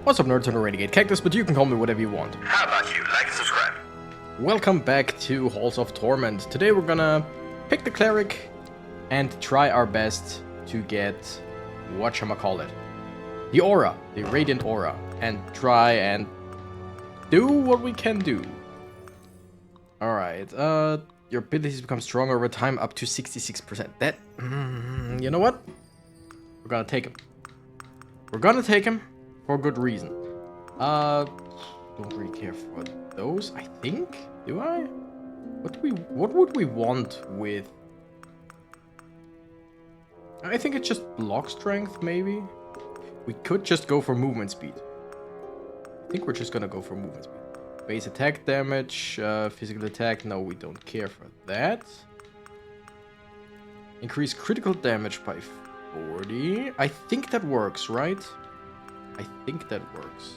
What's up, nerds on the Renegade Cactus, but you can call me whatever you want. How about you like and subscribe? Welcome back to Halls of Torment. Today we're gonna pick the cleric and try our best to get, whatchamacallit, the aura, the radiant aura, and try and do what we can do. Alright, your abilities become stronger over time up to 66%. That, you know what? We're gonna take him. We're gonna take him for good reason. Don't really care for those, I think. Do I? What would we want with... I think it's just block strength, maybe? We could just go for movement speed. I think we're just gonna go for movement speed. Base attack damage, physical attack, no, we don't care for that. Increase critical damage by 40. I think that works, right? I think that works.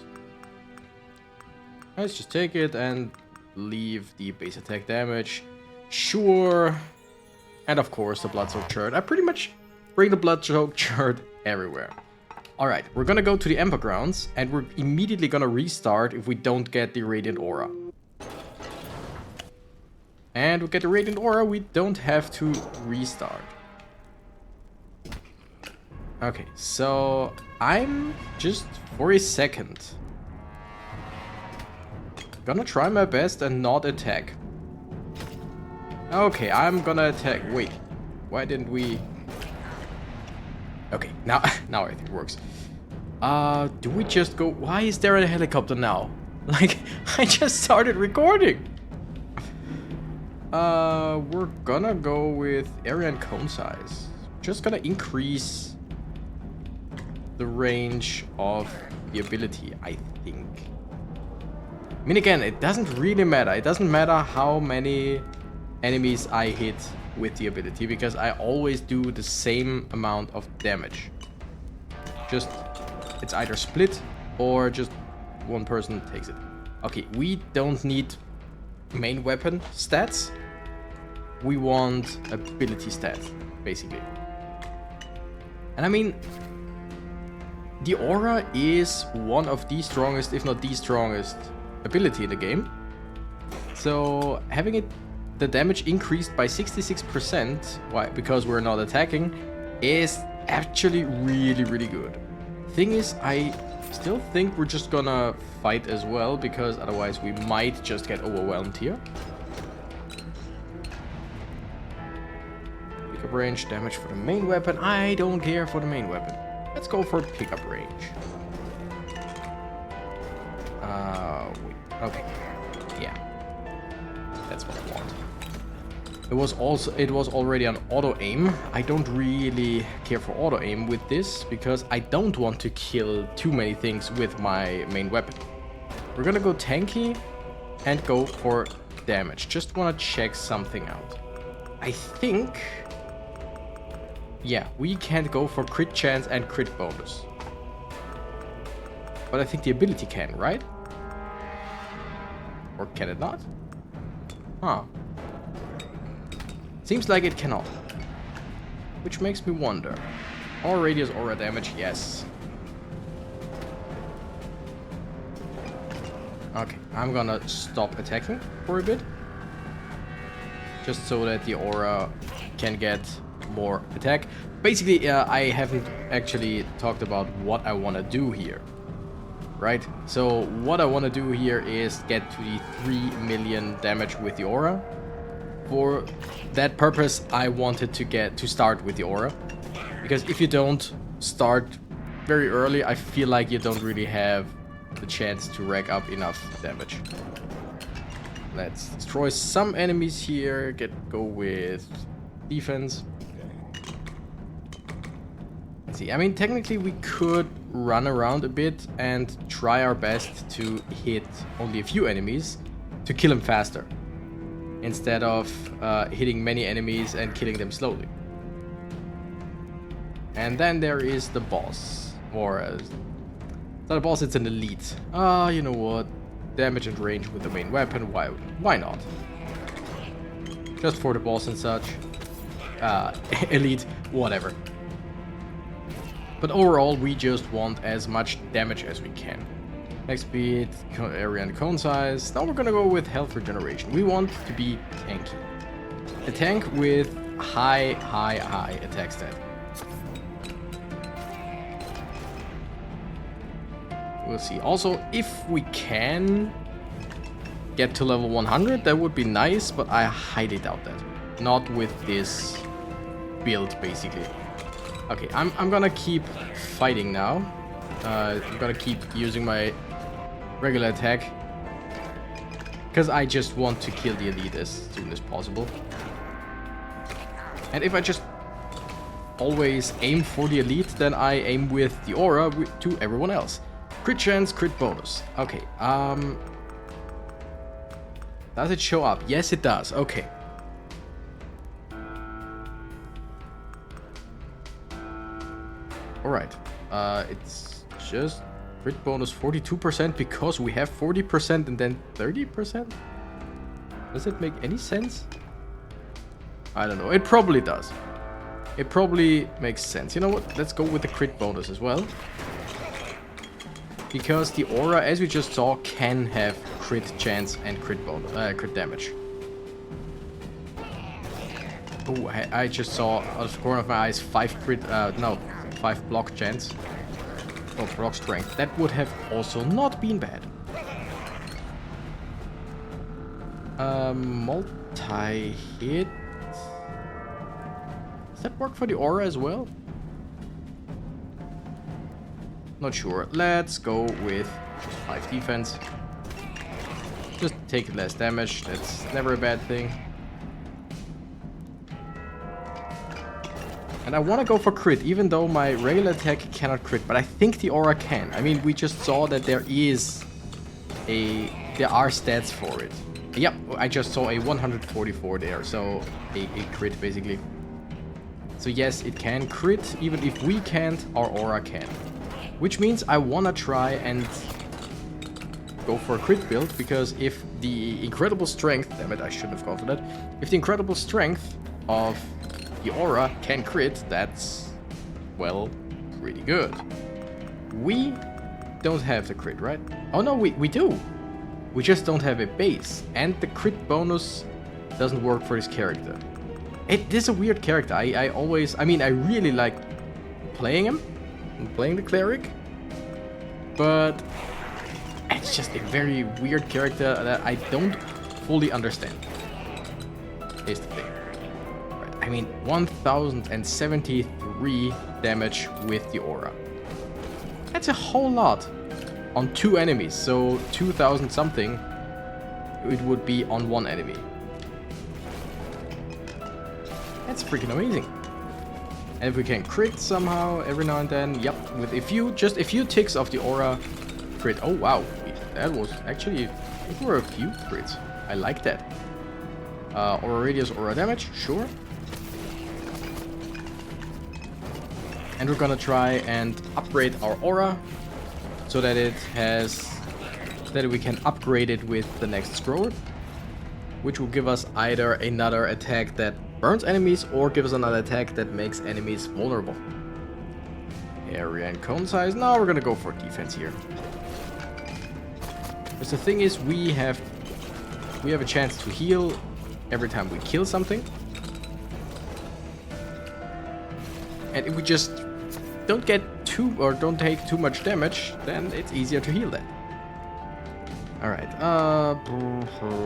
Let's just take it and leave the base attack damage. Sure. And of course the blood-soaked shirt. I pretty much bring the blood-soaked shirt everywhere. Alright, we're gonna go to the Ember Grounds and we're immediately gonna restart if we don't get the Radiant Aura. And we get the Radiant Aura, we don't have to restart. Okay, so I'm just for a second gonna try my best and not attack. Okay, I'm gonna attack. Wait, why didn't we? Okay, now I think it works. Do we just go? Why is there a helicopter now? Like, I just started recording. We're gonna go with area and cone size. Just gonna increase the range of the ability, I think. I mean, again, it doesn't really matter. It doesn't matter how many enemies I hit with the ability, because I always do the same amount of damage. Just, it's either split or just one person takes it. Okay, we don't need main weapon stats. We want ability stats, basically. And I mean, the aura is one of the strongest, if not the strongest, ability in the game. So having it, the damage increased by 66%, why? Because we're not attacking, is actually really, really good. Thing is, I still think we're just gonna fight as well, because otherwise we might just get overwhelmed here. Pickup range, damage for the main weapon. I don't care for the main weapon. Let's go for pickup range. Wait. Okay. Yeah. That's what I want. It was already an auto aim. I don't really care for auto aim with this because I don't want to kill too many things with my main weapon. We're gonna go tanky and go for damage. Just wanna check something out. I think, yeah, we can't go for crit chance and crit bonus. But I think the ability can, right? Or can it not? Huh. Seems like it cannot. Which makes me wonder. Aura radius, aura damage, yes. Okay, I'm gonna stop attacking for a bit. Just so that the aura can get more attack. Basically, I haven't actually talked about what I want to do here. Right? So what I want to do here is get to the 3 million damage with the aura. For that purpose, I wanted to start with the aura. Because if you don't start very early, I feel like you don't really have the chance to rack up enough damage. Let's destroy some enemies here. Go with defense. Let's see. I mean, technically we could run around a bit and try our best to hit only a few enemies to kill them faster, instead of hitting many enemies and killing them slowly. And then there is the boss, or it's not a boss, it's an elite. You know what? Damage and range with the main weapon. Why not? Just for the boss and such. Elite, whatever. But overall, we just want as much damage as we can. Attack speed, area and cone size. Now we're gonna go with health regeneration. We want to be tanky. A tank with high attack stat. We'll see. Also, if we can get to level 100, that would be nice, but I highly doubt that. Not with this build, basically. Okay, I'm gonna keep fighting now. I'm gonna keep using my regular attack. Because I just want to kill the elite as soon as possible. And if I just always aim for the elite, then I aim with the aura to everyone else. Crit chance, crit bonus. Okay, does it show up? Yes, it does. Okay. Alright. It's just crit bonus 42% because we have 40% and then 30%? Does it make any sense? I don't know. It probably does. It probably makes sense. You know what? Let's go with the crit bonus as well. Because the aura, as we just saw, can have crit chance and crit bonus, crit damage. Oh, I just saw out of the corner of my eyes 5 block chance. Oh, block strength. That would have also not been bad. Multi-hit. Does that work for the aura as well? Not sure. Let's go with just 5 defense. Just take less damage. That's never a bad thing. And I want to go for crit, even though my regular attack cannot crit. But I think the aura can. I mean, we just saw that there are stats for it. Yep, I just saw a 144 there. So a crit, basically. So yes, it can crit. Even if we can't, our aura can. Which means I wanna try and go for a crit build, because if the incredible strength, damn it, I shouldn't have gone for that. If the incredible strength of the aura can crit, that's, well, pretty good. We don't have the crit, right? Oh no, we do. We just don't have a base, and the crit bonus doesn't work for this character. It is a weird character. I really like playing him. Playing the cleric, but it's just a very weird character that I don't fully understand. Is the thing. Right. I mean, 1073 damage with the aura. That's a whole lot on 2 enemies, so 2000 something it would be on 1 enemy. That's freaking amazing. And if we can crit somehow every now and then, yep, with a few ticks of the aura, crit. Oh wow, that was actually, there were a few crits. I like that. Aura radius, aura damage, sure. And we're gonna try and upgrade our aura so that we can upgrade it with the next scroll, which will give us either another attack that burns enemies or gives us another attack that makes enemies vulnerable. Area and cone size. Now we're gonna go for defense here. Because the thing is, we have a chance to heal every time we kill something. And if we just don't take too much damage, then it's easier to heal that. Alright,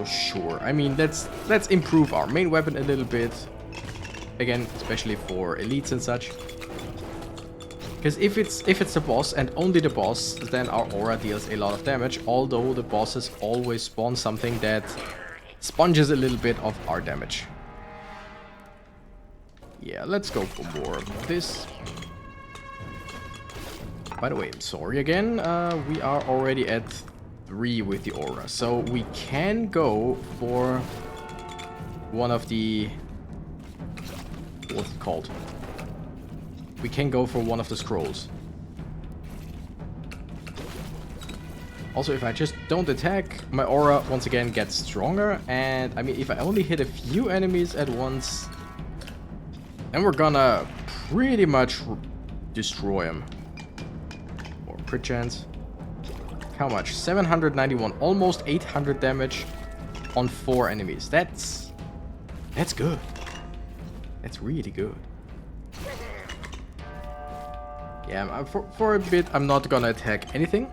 sure. I mean, let's improve our main weapon a little bit. Again, especially for elites and such. Because if it's the boss and only the boss, then our aura deals a lot of damage, although the bosses always spawn something that sponges a little bit of our damage. Yeah, let's go for more of this. By the way, I'm sorry again, we are already at 3 with the aura, so we can go for one of the, what's it called? We can go for one of the scrolls. Also, if I just don't attack, my aura once again gets stronger, and I mean, if I only hit a few enemies at once, then we're gonna pretty much destroy him. Or crit chance. How much? 791, almost 800 damage on 4 enemies. That's good. That's really good. Yeah, for a bit I'm not gonna attack anything,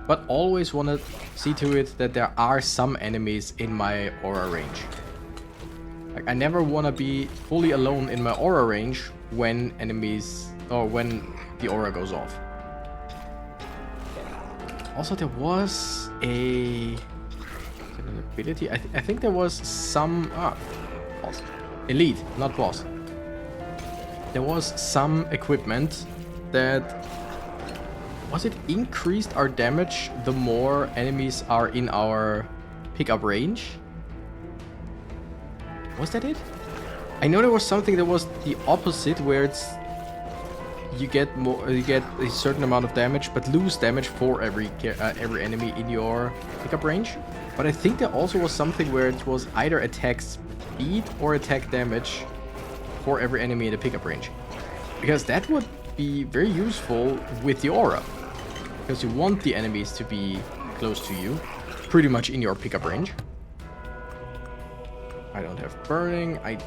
but always wanna see to it that there are some enemies in my aura range. Like, I never wanna be fully alone in my aura range when enemies, or when the aura goes off. Also, there was an ability. I think there was some boss. Elite, not boss. There was some equipment that was it increased our damage the more enemies are in our pickup range. Was that it? I know there was something that was the opposite, where it's you get a certain amount of damage, but lose damage for every enemy in your pickup range. But I think there also was something where it was either attack speed or attack damage for every enemy in the pickup range, because that would be very useful with the aura, because you want the enemies to be close to you, pretty much in your pickup range. I don't have burning. I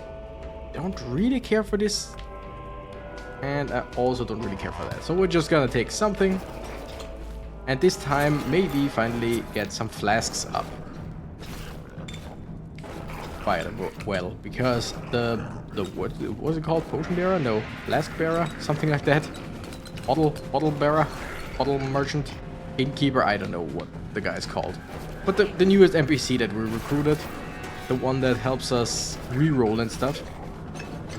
don't really care for this, and I also don't really care for that. So we're just gonna take something, and this time maybe finally get some flasks up. Fire them well, because the what was it called? Potion bearer? No, flask bearer, something like that. Bottle bearer, bottle merchant, innkeeper. I don't know what the guy's called, but the newest NPC that we recruited, the one that helps us reroll and stuff.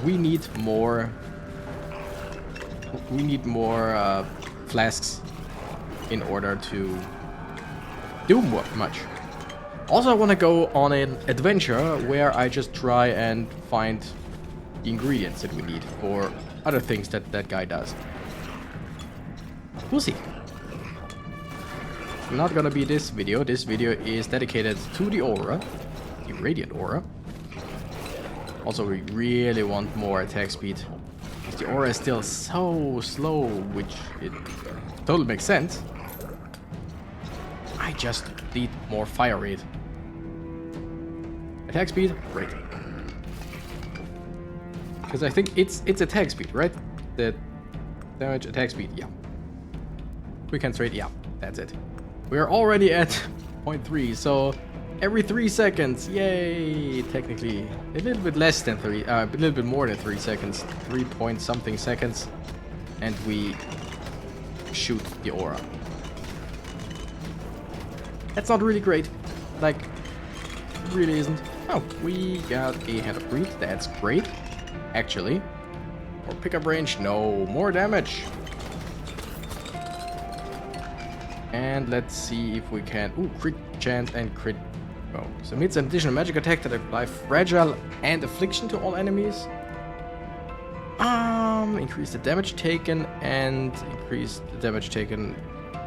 We need more. We need more flasks in order to do much. Also, I want to go on an adventure where I just try and find the ingredients that we need for other things that that guy does. We'll see. It's not gonna be this video. This video is dedicated to the aura, the radiant aura. Also, we really want more attack speed. The aura is still so slow, which it totally makes sense. I just need more fire rate. Attack speed, great. Because I think it's attack speed, right? The damage, attack speed, yeah. Quick hands rate, yeah, that's it. We're already at 0.3, so every 3 seconds, yay! Technically, a little bit less than 3, a little bit more than 3 seconds, 3 point something seconds, and we shoot the aura. That's not really great. Like, it really isn't. Oh, we got a Hand of Greed. That's great, actually. Or pickup range. No, more damage. And let's see if we can. Ooh, crit chance and crit. Oh, submits an additional magic attack that apply fragile and affliction to all enemies. Increase the damage taken and increase the damage taken.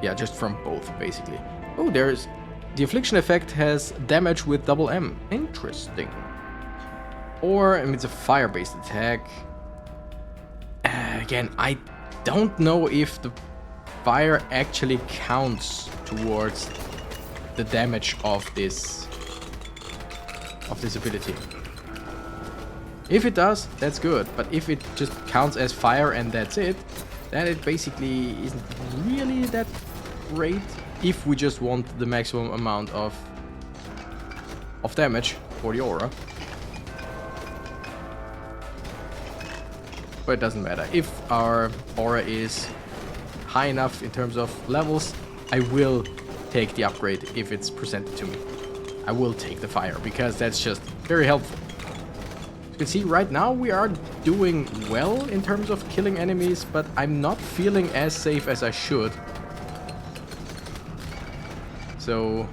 Yeah, just from both, basically. Oh, there's the affliction effect has damage with double M. Interesting. Or it's a fire-based attack. Again, I don't know if the fire actually counts towards the damage of this ability. If it does, that's good. But if it just counts as fire and that's it, then it basically isn't really that great. If we just want the maximum amount of damage for the aura. But it doesn't matter. If our aura is high enough in terms of levels, I will take the upgrade if it's presented to me. I will take the fire, because that's just very helpful. As you can see, right now we are doing well in terms of killing enemies, but I'm not feeling as safe as I should. So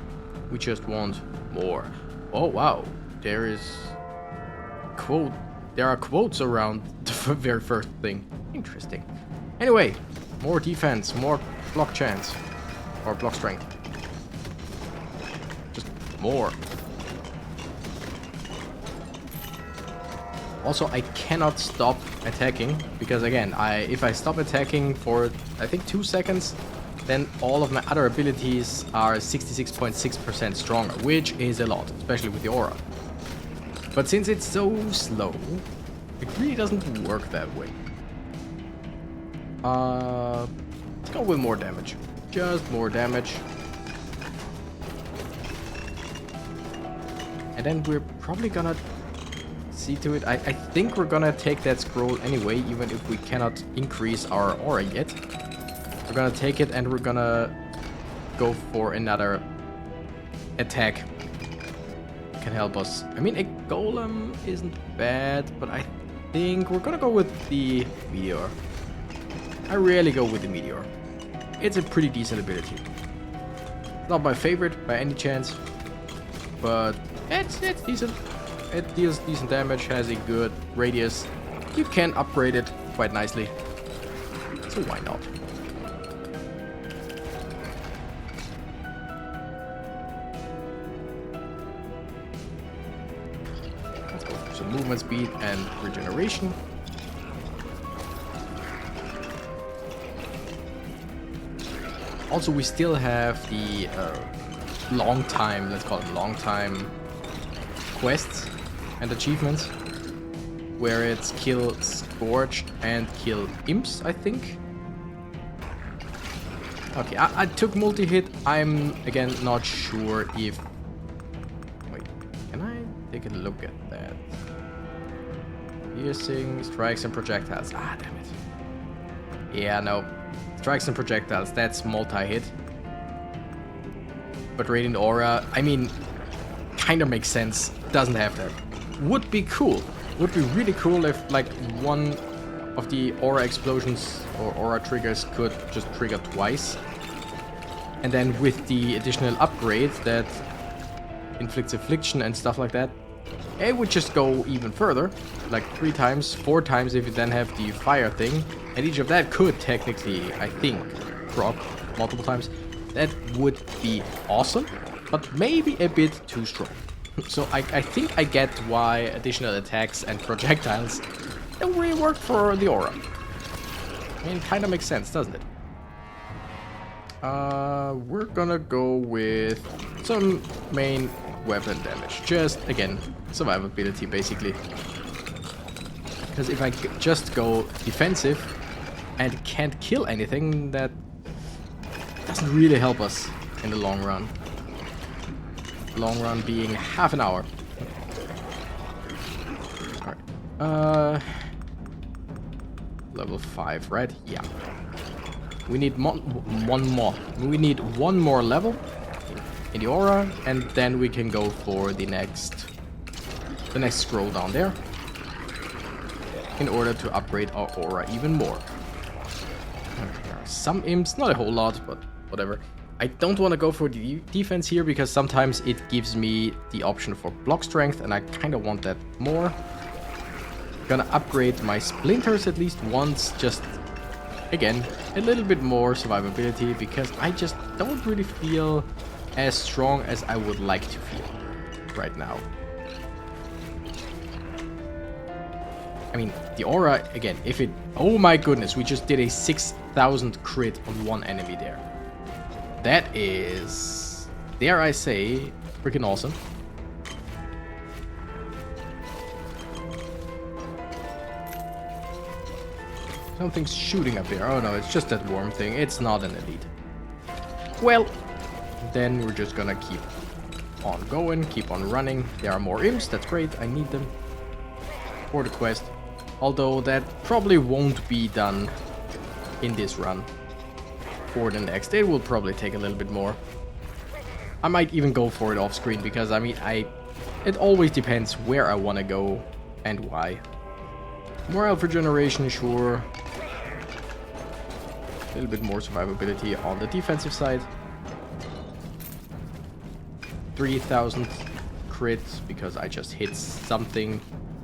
we just want more. Oh wow, there are quotes around the very first thing. Interesting. Anyway, more defense, more block chance, or block strength. Just more. Also, I cannot stop attacking because, again, if I stop attacking for, I think, 2 seconds, then all of my other abilities are 66.6% stronger, which is a lot, especially with the aura. But since it's so slow, it really doesn't work that way. Let's go with more damage. Just more damage. And then we're probably gonna see to it. I think we're gonna take that scroll anyway, even if we cannot increase our aura yet. We're gonna take it and we're gonna go for another attack. Can help us. I mean, a golem isn't bad, but I think we're gonna go with the meteor. I rarely go with the meteor. It's a pretty decent ability. Not my favorite by any chance, but it's decent. It deals decent damage, has a good radius. You can upgrade it quite nicely, so why not? Let's go for some movement speed and regeneration. Also, we still have the long time, let's call it long time quests and achievements, where it's kill Scorched and kill imps, I think. Okay, I took multi-hit. I'm, again, not sure if... Wait, can I take a look at that? Piercing, strikes and projectiles. Ah, damn it. Yeah, no. Strikes and projectiles, that's multi-hit. But Radiant Aura, I mean, kind of makes sense. Doesn't have that. Would be cool. Would be really cool if, like, one of the aura explosions or aura triggers could just trigger twice. And then with the additional upgrade that inflicts affliction and stuff like that, it would just go even further. Like 3 times, 4 times if you then have the fire thing. And each of that could technically, I think, proc multiple times. That would be awesome, but maybe a bit too strong. So I think I get why additional attacks and projectiles don't really work for the aura. I mean, it kind of makes sense, doesn't it? We're gonna go with some main weapon damage. Just, again, survivability, basically. Because if I just go defensive and can't kill anything, that doesn't really help us in the long run. Long run being half an hour. Alright. Level 5, right? Yeah. We need one more. We need one more level in the aura, and then we can go for the next scroll down there in order to upgrade our aura even more. There are some imps, not a whole lot, but whatever. I don't want to go for the defense here because sometimes it gives me the option for block strength, and I kind of want that more. Gonna upgrade my splinters at least once, just again a little bit more survivability, because I just don't really feel as strong as I would like to feel right now. I mean, the aura, again, if it... Oh my goodness, we just did a 6,000 crit on one enemy there. That is, dare I say, freaking awesome. Something's shooting up there. Oh no, it's just that worm thing. It's not an elite. Well, then we're just gonna keep on going, keep on running. There are more imps, that's great. I need them for the quest. Although that probably won't be done in this run. For the next, it will probably take a little bit more. I might even go for it off screen, because I mean, it always depends where I want to go and why. More health regeneration, sure. A little bit more survivability on the defensive side. 3,000 crits because I just hit something,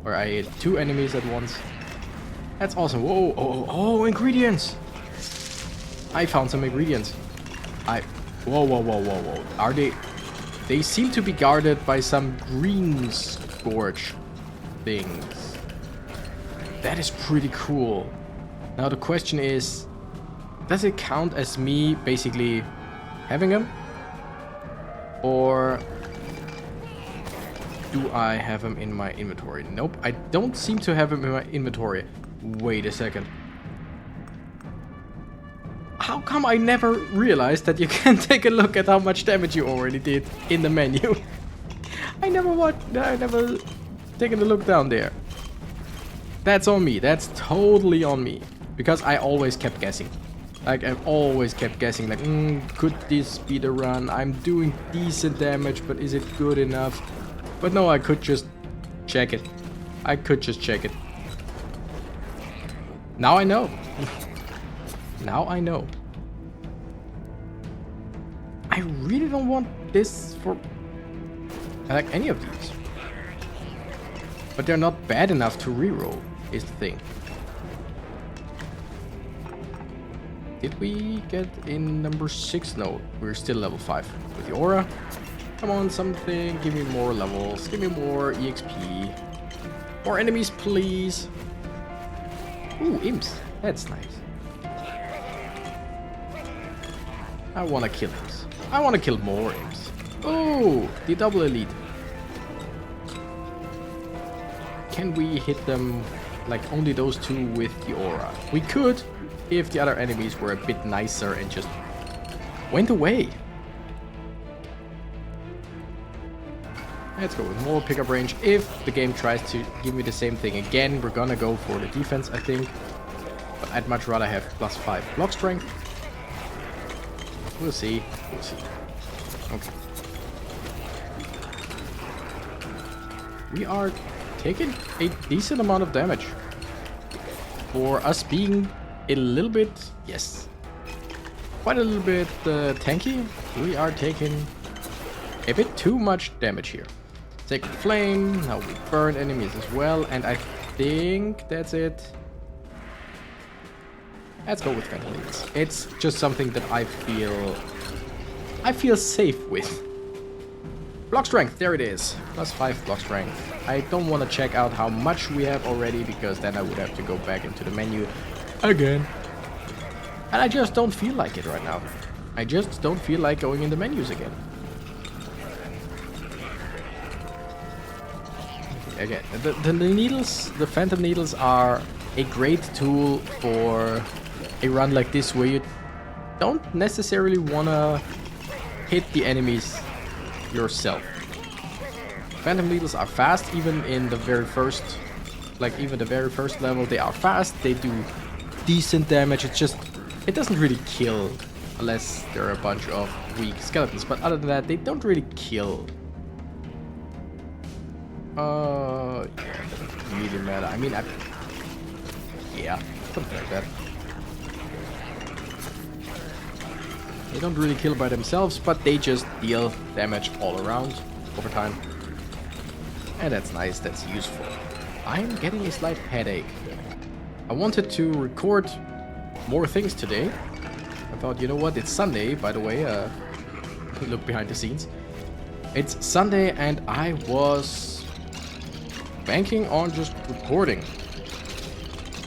or I hit 2 enemies at once. That's awesome. Whoa, oh, ingredients! I found some ingredients. Whoa. Are they... They seem to be guarded by some green scorch things. That is pretty cool. Now the question is, does it count as me basically having him? Or do I have him in my inventory? Nope, I don't seem to have him in my inventory. Wait a second. How come I never realized that you can take a look at how much damage you already did in the menu? I never taken a look down there. That's on me. That's totally on me. Because I always kept guessing. Like, I've always kept guessing, like, could this be the run? I'm doing decent damage, but is it good enough? But no, I could just check it. I could just check it. Now I know. Now I know. I really don't want this for... I like any of these. But they're not bad enough to reroll, is the thing. Did we get in number 6? No, we're still level 5 with the aura. Come on, something. Give me more levels. Give me more EXP. More enemies, please. Ooh, imps. That's nice. I want to kill imps. I want to kill more imps. Oh, the double elite. Can we hit them like only those two with the aura? We could if the other enemies were a bit nicer and just went away. Let's go with more pickup range. If the game tries to give me the same thing again, we're gonna go for the defense, I think. But I'd much rather have +5 block strength. We'll see. We'll see. Okay. We are taking a decent amount of damage. For us being a little bit... Yes. Quite a little bit tanky. We are taking a bit too much damage here. Sacred Flame. Now we burn enemies as well. And I think that's it. Let's go with Phantom Needles. It's just something that I feel safe with. Block strength, there it is. +5 block strength. I don't want to check out how much we have already, because then I would have to go back into the menu again. And I just don't feel like it right now. I just don't feel like going in the menus again. Again, the needles, the Phantom Needles are a great tool for a run like this where you don't necessarily want to hit the enemies yourself. Phantom Needles are fast, even in the very first, even the very first level, they are fast, they do decent damage. It's just, it doesn't really kill unless there are a bunch of weak skeletons, but other than that, they don't really kill. Yeah, it doesn't really matter. I mean, yeah, something like that. They don't really kill by themselves, but they just deal damage all around over time. And that's nice, that's useful. I'm getting a slight headache. I wanted to record more things today. I thought, you know what, it's Sunday, by the way. Look behind the scenes. It's Sunday and I was banking on just recording.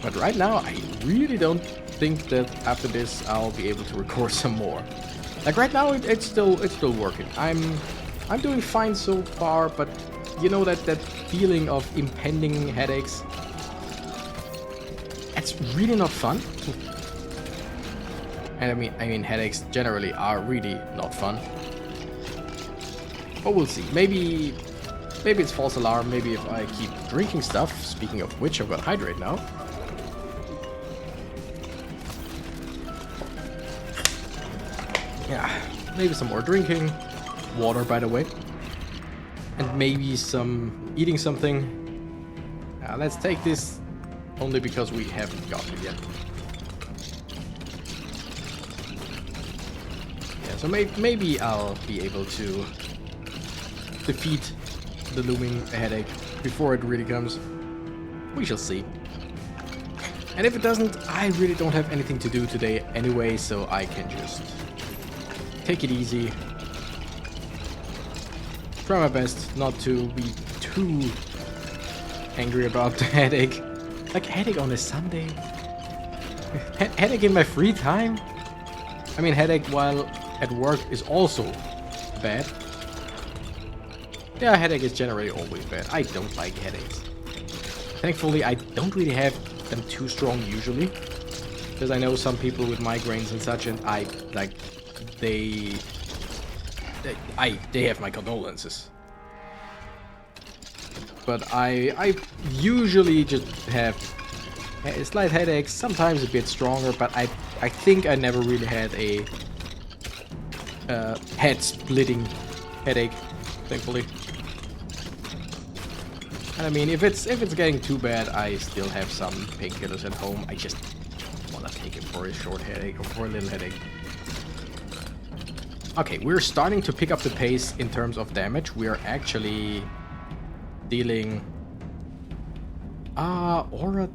But right now, I really don't think that after this I'll be able to record some more. Like right now, it's still working. I'm doing fine so far, but you know that feeling of impending headaches. It's really not fun. And I mean headaches generally are really not fun. But we'll see. Maybe it's false alarm. Maybe if I keep drinking stuff. Speaking of which, I've got hydrate now. Yeah, maybe some more drinking. Water, by the way. And maybe some eating something. Let's take this only because we haven't gotten it yet. Yeah, so maybe I'll be able to defeat the looming headache before it really comes. We shall see. And if it doesn't, I really don't have anything to do today anyway, so I can just take it easy. Try my best not to be too angry about the headache. Like headache on a Sunday. Headache in my free time? I mean, headache while at work is also bad. Yeah, headache is generally always bad. I don't like headaches. Thankfully, I don't really have them too strong usually. Because I know some people with migraines and such, and they have my condolences. But I usually just have slight headaches, sometimes a bit stronger, but I think I never really had a head-splitting headache, thankfully. And I mean, if it's getting too bad, I still have some painkillers at home. I just want to take it for a short headache or for a little headache. Okay, we're starting to pick up the pace in terms of damage. We're actually dealing aura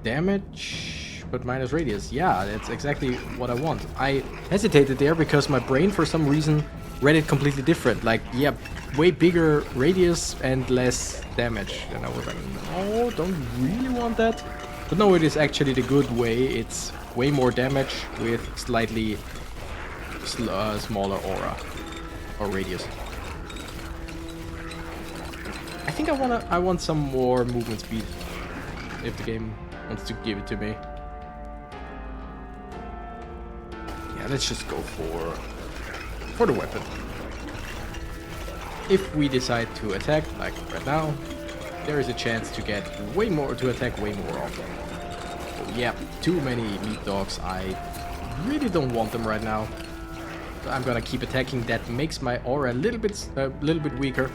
damage, but minus radius. Yeah, that's exactly what I want. I hesitated there because my brain, for some reason, read it completely different. Like, yeah, way bigger radius and less damage. And I was like, no, don't really want that. But no, it is actually the good way. It's way more damage with slightly smaller aura or radius. I think I want some more movement speed if the game wants to give it to me. Yeah, let's just go for the weapon. If we decide to attack, like right now, there is a chance to get way more, to attack way more often. So yeah, too many meat dogs. I really don't want them right now. So I'm gonna keep attacking. That makes my aura a little bit weaker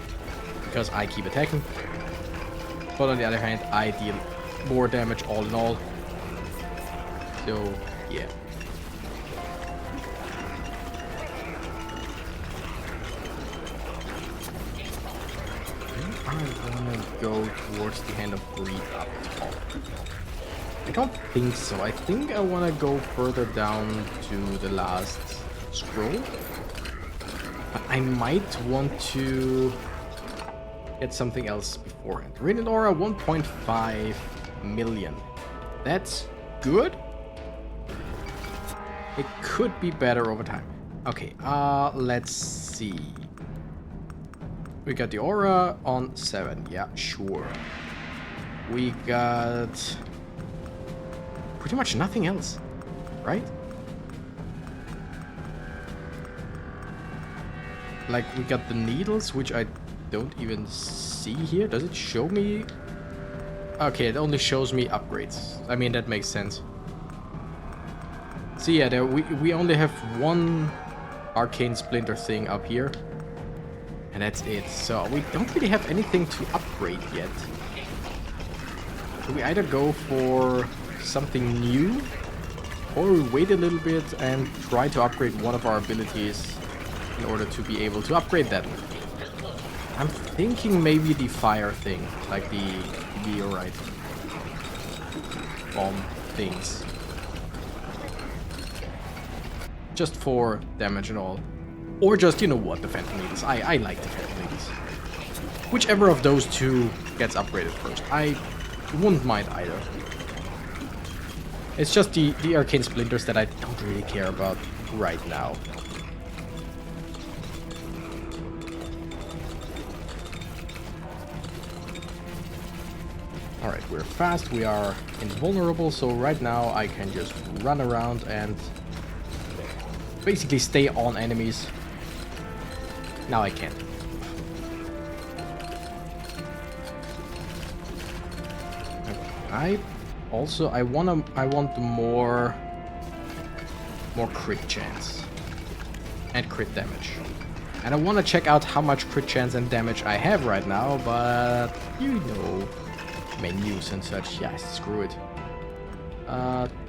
because I keep attacking. But on the other hand, I deal more damage all in all. So yeah. I wanna go towards the Hand of Greed up top. I don't think so. I think I wanna go further down to the last scroll. But I might want to get something else beforehand. Radiant Aura 1.5 million. That's good. It could be better over time. Okay, let's see. We got the aura on 7. Yeah, sure. We got pretty much nothing else, right? Like, we got the needles, which I don't even see here. Does it show me? Okay, it only shows me upgrades. I mean, that makes sense. So yeah, there we only have one arcane splinter thing up here. And that's it. So we don't really have anything to upgrade yet. So we either go for something new, or we wait a little bit and try to upgrade one of our abilities in order to be able to upgrade that. I'm thinking maybe the fire thing, like the meteorite bomb things. Just for damage and all. Or just, you know what, the Phantom Needles. I like the Phantom Needles. Whichever of those two gets upgraded first. I wouldn't mind either. It's just the Arcane Splinters that I don't really care about right now. Alright, we're fast, we are invulnerable, so right now I can just run around and basically stay on enemies. Now I can't. I want more crit chance and crit damage. And I want to check out how much crit chance and damage I have right now, but you know, menus and such. Yeah, screw it.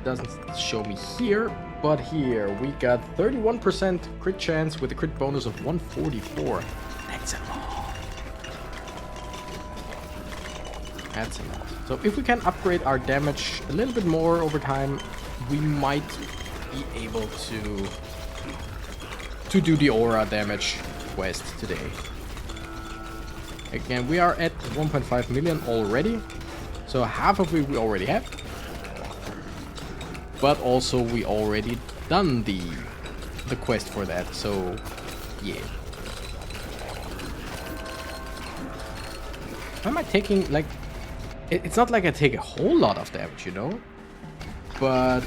Doesn't show me here. But here, we got 31% crit chance with a crit bonus of 144. That's a lot. That's a lot. So if we can upgrade our damage a little bit more over time, we might be able to do the aura damage quest today. Again, we are at 1.5 million already. So half of it we already have. But also we already done the quest for that, so yeah. Why am I taking, like, it's not like I take a whole lot of damage, you know? But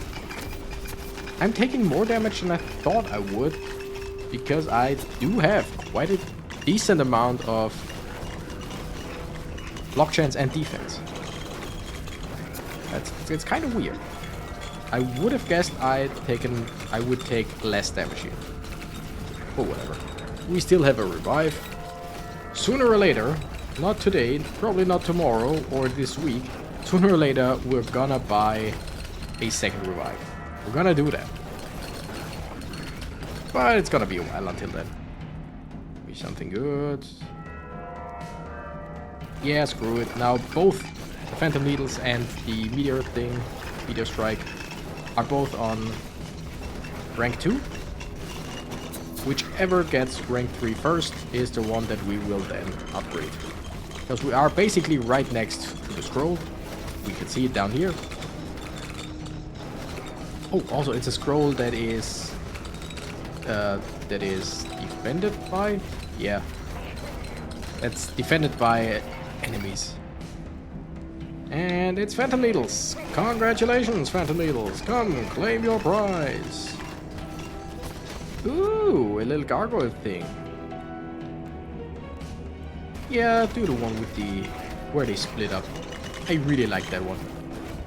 I'm taking more damage than I thought I would, because I do have quite a decent amount of block chance and defense. It's kind of weird. I would have guessed I would take less damage here. But whatever. We still have a revive. Sooner or later, not today, probably not tomorrow or this week, sooner or later we're gonna buy a second revive. We're gonna do that. But it's gonna be a while until then. Be something good. Yeah, screw it. Now both the Phantom Needles and the Meteor thing, Meteor Strike, are both on rank 2. Whichever gets rank 3 first is the one that we will then upgrade. Because we are basically right next to the scroll. We can see it down here. Oh, also it's a scroll that is defended by? Yeah. That's defended by enemies. And it's Phantom Needles. Congratulations, Phantom Needles. Come, claim your prize. Ooh, a little gargoyle thing. Yeah, do the one with the... where they split up. I really like that one.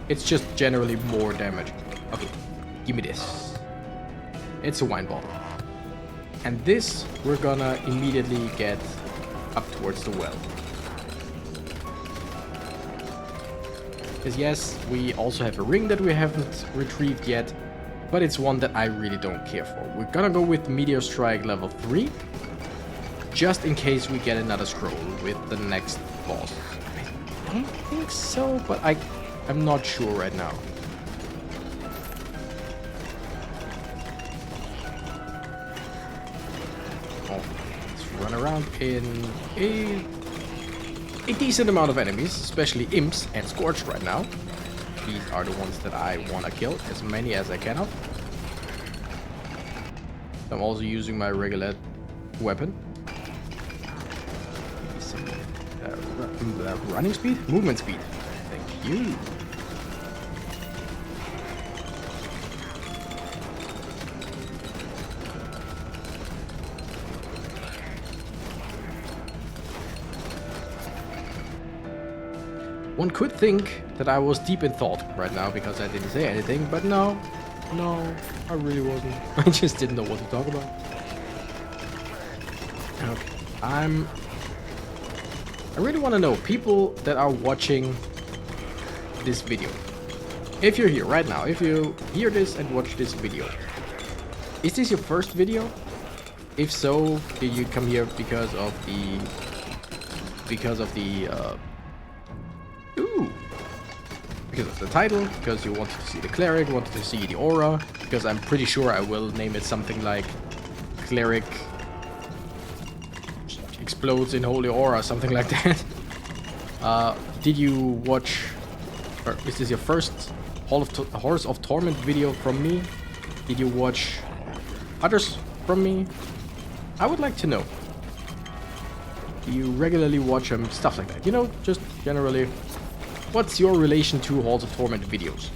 It's just generally more damage. Okay, give me this. It's a wine bottle. And this, we're gonna immediately get up towards the well. Because yes, we also have a ring that we haven't retrieved yet, but it's one that I really don't care for. We're gonna go with Meteor Strike level 3, just in case we get another scroll with the next boss. I don't think so, but I'm not sure right now. Oh, let's run around in a decent amount of enemies, especially imps and scorched right now. These are the ones that I want to kill, as many as I can of. I'm also using my regular weapon. Some running speed? Movement speed. Thank you. One could think that I was deep in thought right now because I didn't say anything, but no, I really wasn't. I just didn't know what to talk about. Okay, I really want to know, people that are watching this video, if you're here right now, if you hear this and watch this video, is this your first video? If so, did you come here because of the title, because you wanted to see the cleric, wanted to see the aura, because I'm pretty sure I will name it something like Cleric explodes in holy aura, something like that. Did you watch, or is this your first Halls of Torment video from me? Did you watch others from me? I would like to know. Do you regularly watch them? Stuff like that, you know, just generally. What's your relation to Halls of Torment videos?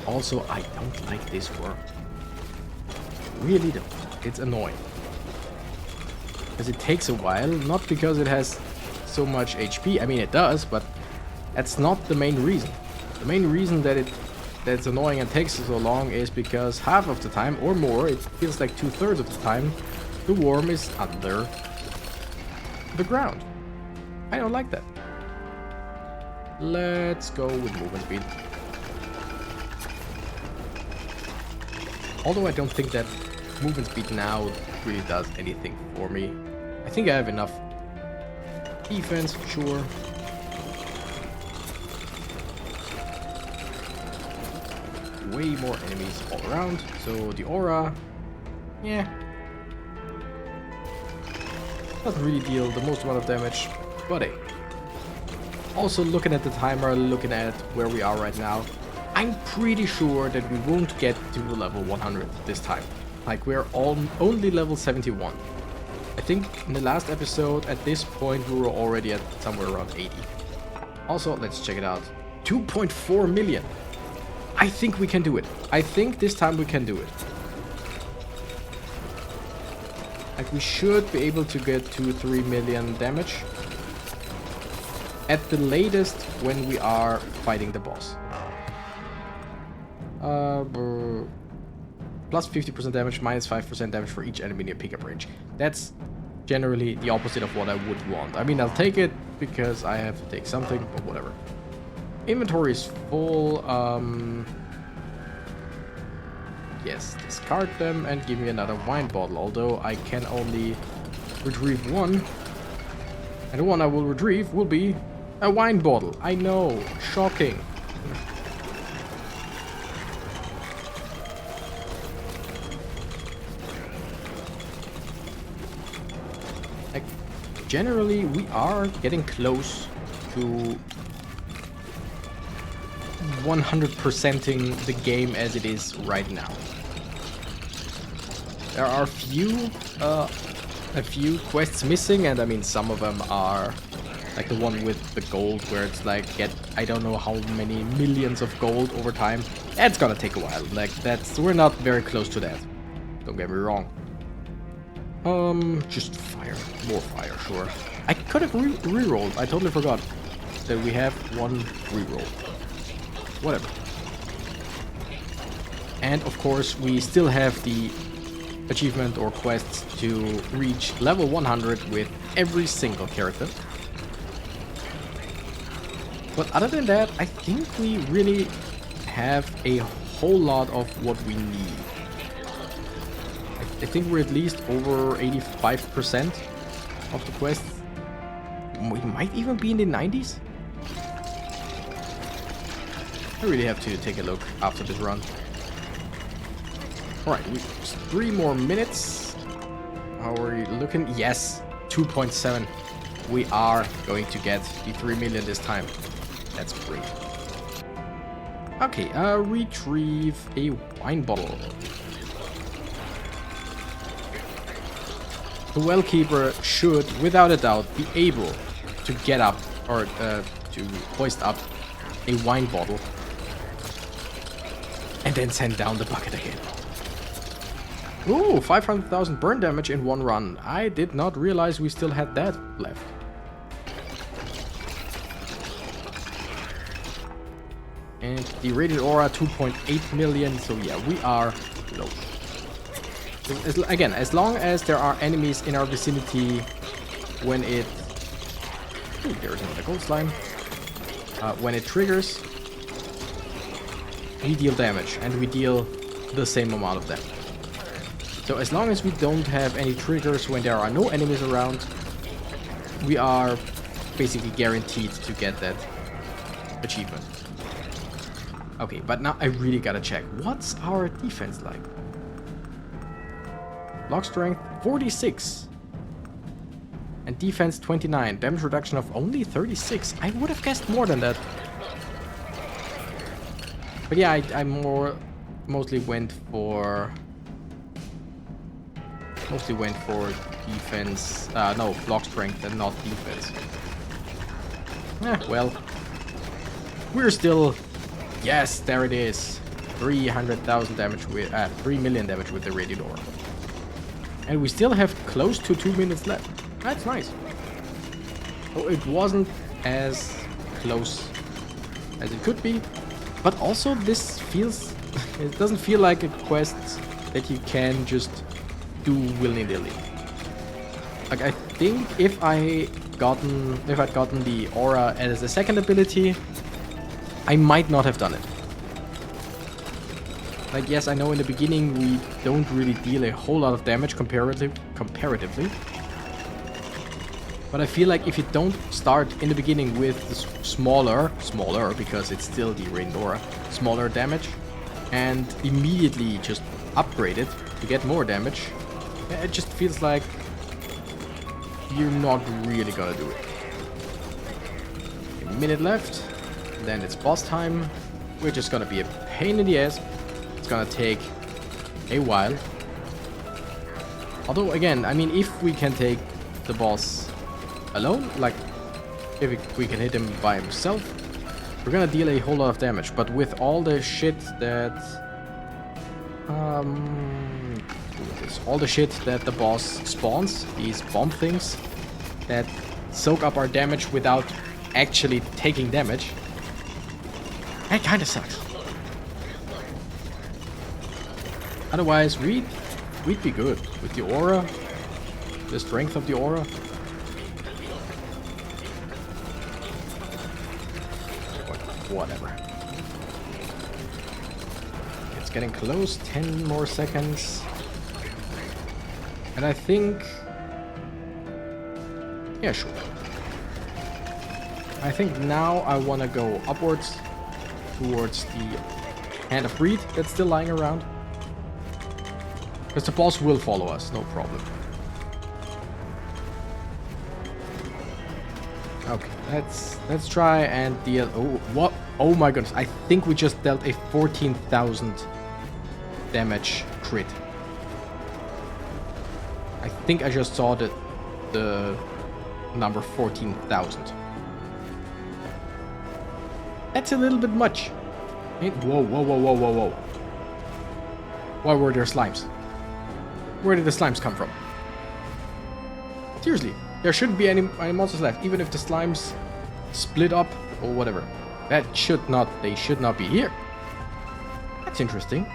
Also, I don't like this worm. Really don't. It's annoying. Because it takes a while, not because it has so much HP. I mean, it does, but that's not the main reason. The main reason that it's annoying and takes so long is because half of the time, or more, it feels like 2/3 of the time, the worm is under the ground. I don't like that. Let's go with movement speed. Although I don't think that movement speed now really does anything for me. I think I have enough defense for sure. Way more enemies all around. So the aura, yeah, doesn't really deal the most amount of damage, but hey. Also, looking at the timer, looking at where we are right now, I'm pretty sure that we won't get to level 100 this time. Like, we're only level 71. I think in the last episode, at this point, we were already at somewhere around 80. Also, let's check it out. 2.4 million. I think we can do it. I think this time we can do it. Like, we should be able to get to 3 million damage. At the latest, when we are fighting the boss. Plus 50% damage, minus 5% damage for each enemy near pickup range. That's generally the opposite of what I would want. I mean, I'll take it because I have to take something, but whatever. Inventory is full. Yes, discard them and give me another wine bottle, although I can only retrieve one. And the one I will retrieve will be a wine bottle. I know, shocking. Like, generally, we are getting close to 100%ing the game as it is right now. There are a few quests missing, and I mean some of them are like the one with the gold, where it's like get I don't know how many millions of gold over time. That's gonna take a while. Like we're not very close to that. Don't get me wrong. Just fire, more fire, sure. I could have re-rolled. I totally forgot that we have one re-roll. Whatever. And of course, we still have the achievement or quests to reach level 100 with every single character. But other than that, I think we really have a whole lot of what we need. I think we're at least over 85% of the quests. We might even be in the 90s. I really have to take a look after this run. Alright, 3 more minutes. How are we looking? Yes, 2.7. We are going to get the 3 million this time. That's great. Okay, retrieve a wine bottle. The Wellkeeper should, without a doubt, be able to get up, or to hoist up a wine bottle. And then send down the bucket again. Ooh, 500,000 burn damage in one run. I did not realize we still had that left. And the Radiant Aura, 2.8 million. So yeah, we are low. Again, as long as there are enemies in our vicinity when it... Ooh, there's another gold slime. When it triggers, we deal damage, and we deal the same amount of damage. So as long as we don't have any triggers when there are no enemies around, we are basically guaranteed to get that achievement. Okay, but now I really gotta check. What's our defense like? Block strength 46. And defense 29. Damage reduction of only 36. I would have guessed more than that. But yeah, I mostly went for defense. No, block strength and not defense. Well, we're still. Yes, there it is. 300,000 damage with 3 million damage with the Radiant Aura. And we still have close to 2 minutes left. That's nice. Oh, it wasn't as close as it could be. But also this feels... it doesn't feel like a quest that you can just do willy-nilly. Like, I think if I'd gotten the aura as a second ability, I might not have done it. Like, yes, I know in the beginning we don't really deal a whole lot of damage comparatively. But I feel like if you don't start in the beginning with the smaller, because it's still the Radiant Aura, smaller damage, and immediately just upgrade it to get more damage, it just feels like you're not really gonna do it. A minute left. Then it's boss time, which is gonna be a pain in the ass. It's gonna take a while. Although, again, I mean, if we can take the boss alone, like, if we can hit him by himself, we're gonna deal a whole lot of damage. But with all the shit that... all the shit that the boss spawns, these bomb things, that soak up our damage without actually taking damage, that kinda sucks. Otherwise, we'd be good with the aura, the strength of the aura. Whatever. It's getting close. 10 more seconds. And I think... yeah, sure. I think now I want to go upwards towards the Hand of Greed that's still lying around. Because the boss will follow us, no problem. Okay, let's try and deal... oh, what? Oh my goodness, I think we just dealt a 14,000 damage crit. I think I just saw the number 14,000. That's a little bit much. Whoa, whoa, whoa, whoa, whoa, whoa. Why were there slimes? Where did the slimes come from? Seriously, there shouldn't be any monsters left, even if the slimes split up or whatever. That should not, they should not be here. That's interesting.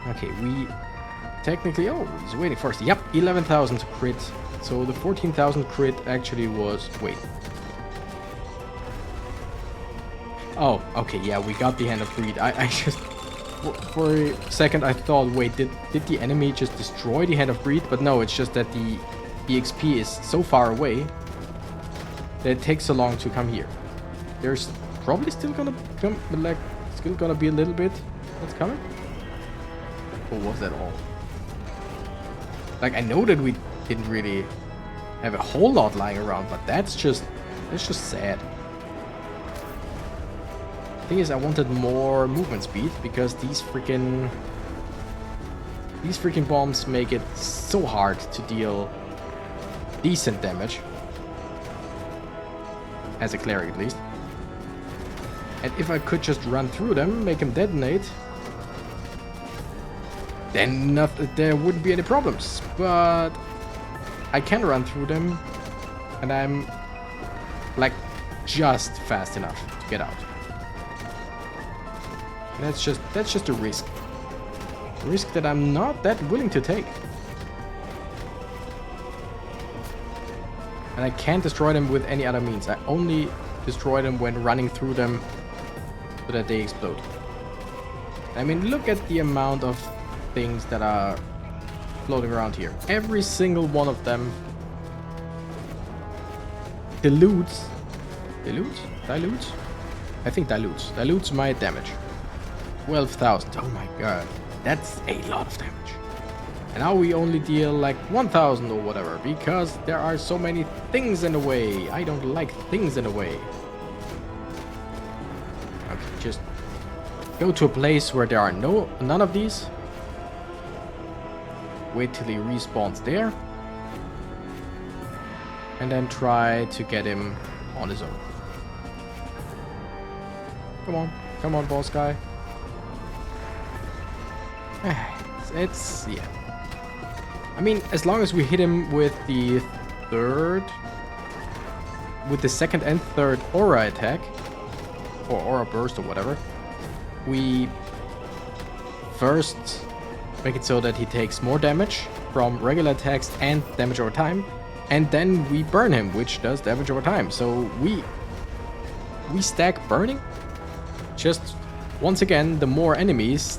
Okay, we technically, oh, he's waiting first. Yep, 11,000 crit. So the 14,000 crit actually was, wait. Oh, okay, yeah, we got the Hand of Greed. I just, for a second I thought, wait, did the enemy just destroy the Hand of Greed? But no, it's just that the XP is so far away that it takes so long to come here. There's probably still gonna come, like, still gonna be a little bit that's coming. Or was that all? Like, I know that we didn't really have a whole lot lying around, but that's just sad. Thing is, I wanted more movement speed because these freaking bombs make it so hard to deal decent damage. As a cleric, at least. And if I could just run through them, make them detonate, then there wouldn't be any problems. But I can run through them, and I'm like just fast enough to get out. And that's just a risk. A risk that I'm not that willing to take. And I can't destroy them with any other means. I only destroy them when running through them so that they explode. I mean, look at the amount of things that are floating around here. Every single one of them dilutes my damage. 12,000. Oh my god. That's a lot of damage. And now we only deal like 1,000 or whatever, because there are so many things in the way. I don't like things in the way. Okay, just go to a place where there are none of these. Wait till he respawns there. And then try to get him on his own. Come on, boss guy. It's yeah. I mean, as long as we hit him with the second and third aura attack, or aura burst or whatever, we first make it so that he takes more damage from regular attacks and damage over time, and then we burn him, which does damage over time. So we stack burning. Just once again, the more enemies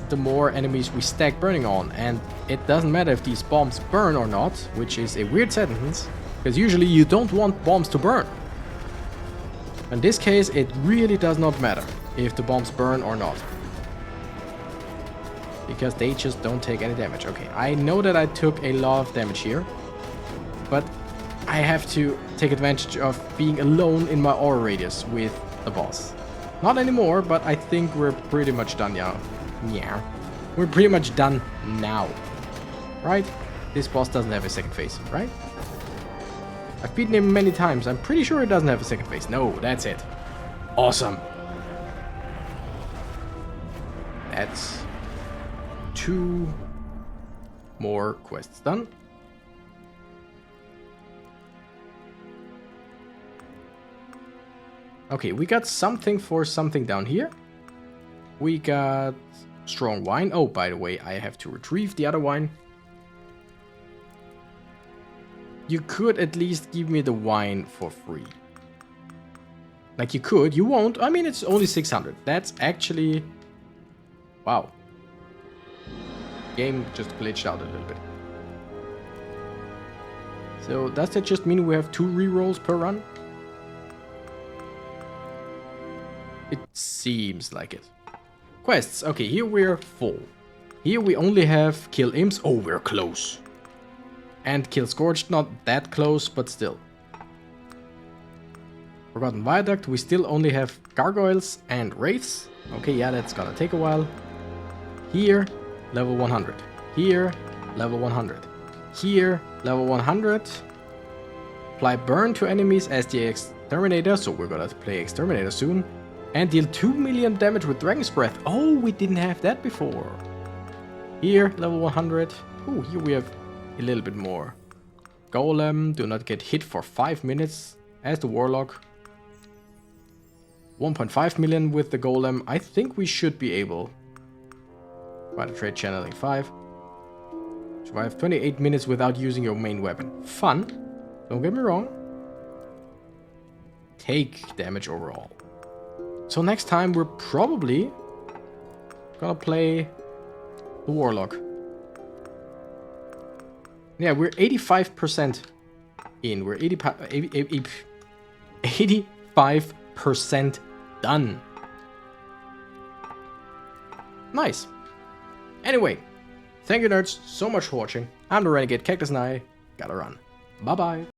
we stack burning on, and it doesn't matter if these bombs burn or not, which is a weird sentence, because usually you don't want bombs to burn. In this case, it really does not matter if the bombs burn or not, because they just don't take any damage. Okay, I know that I took a lot of damage here, but I have to take advantage of being alone in my aura radius with the boss. Not anymore, but I think we're pretty much done now. Yeah. We're pretty much done now. Right? This boss doesn't have a second phase, right? I've beaten him many times. I'm pretty sure it doesn't have a second phase. No, that's it. Awesome. That's 2 more quests done. Okay, we got something for something down here. We got strong wine. Oh, by the way, I have to retrieve the other wine. You could at least give me the wine for free. Like you could, you won't. I mean, it's only 600. That's actually... Wow. Game just glitched out a little bit. So does that just mean we have 2 rerolls per run? It seems like it. Quests. Okay, here we're full. Here we only have kill imps. Oh, we're close. And kill scorched. Not that close, but still. Forgotten viaduct. We still only have gargoyles and wraiths. Okay, yeah, that's gonna take a while. Here, level 100. Here, level 100. Here, level 100. Apply burn to enemies as the exterminator. So we're gonna play exterminator soon. And deal 2 million damage with Dragon's Breath. Oh, we didn't have that before. Here, level 100. Oh, here we have a little bit more. Golem, do not get hit for 5 minutes as the Warlock. 1.5 million with the Golem. I think we should be able. By the trade channeling 5. Survive 28 minutes without using your main weapon. Fun. Don't get me wrong. Take damage overall. So next time we're probably gonna play the Warlock. Yeah, we're 85% in. We're 85% done. Nice. Anyway, thank you nerds so much for watching. I'm the Renegade Cactus and I gotta run. Bye bye.